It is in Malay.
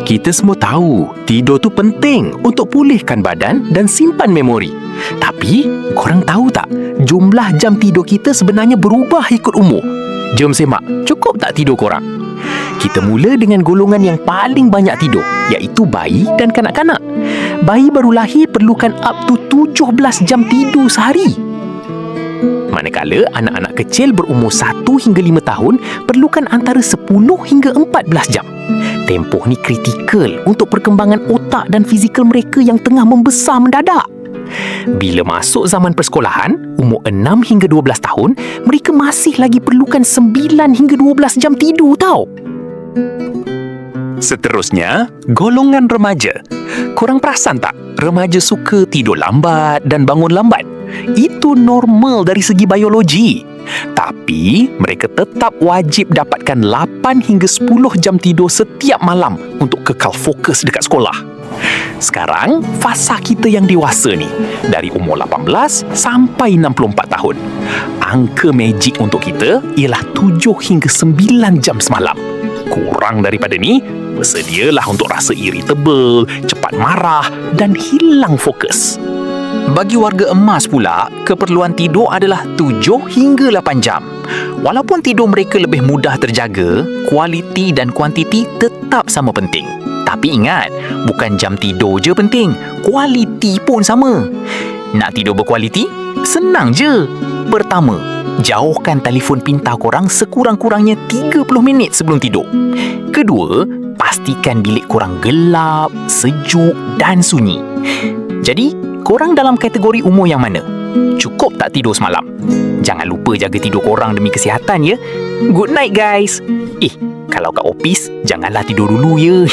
Kita semua tahu tidur tu penting untuk pulihkan badan dan simpan memori. Tapi, korang tahu tak, jumlah jam tidur kita sebenarnya berubah ikut umur. Jom semak, cukup tak tidur korang? Kita mula dengan golongan yang paling banyak tidur, iaitu bayi dan kanak-kanak. Bayi baru lahir perlukan up to 17 jam tidur sehari. Manakala anak-anak kecil berumur 1 hingga 5 tahun perlukan antara 10 hingga 14 jam. Tempoh ni kritikal untuk perkembangan otak dan fizikal mereka yang tengah membesar mendadak. Bila masuk zaman persekolahan, umur 6 hingga 12 tahun, mereka masih lagi perlukan 9 hingga 12 jam tidur tau. Seterusnya, golongan remaja. Korang perasan tak? Remaja suka tidur lambat dan bangun lambat. Itu normal dari segi biologi. Tapi, mereka tetap wajib dapatkan 8 hingga 10 jam tidur setiap malam untuk kekal fokus dekat sekolah. Sekarang, fasa kita yang dewasa ni, dari umur 18 sampai 64 tahun. Angka magic untuk kita ialah 7 hingga 9 jam semalam. Kurang daripada ni, bersedialah untuk rasa irritable, cepat marah dan hilang fokus. Bagi warga emas pula, keperluan tidur adalah 7 hingga 8 jam. Walaupun tidur mereka lebih mudah terjaga, kualiti dan kuantiti tetap sama penting. Tapi ingat, bukan jam tidur je penting, kualiti pun sama. Nak tidur berkualiti? Senang je. Pertama, jauhkan telefon pintar korang sekurang-kurangnya 30 minit sebelum tidur. Kedua, pastikan bilik korang gelap, sejuk dan sunyi. Jadi, korang dalam kategori umur yang mana? Cukup tak tidur semalam? Jangan lupa jaga tidur korang demi kesihatan ya. Good night guys. Kalau kat office, janganlah tidur dulu ya.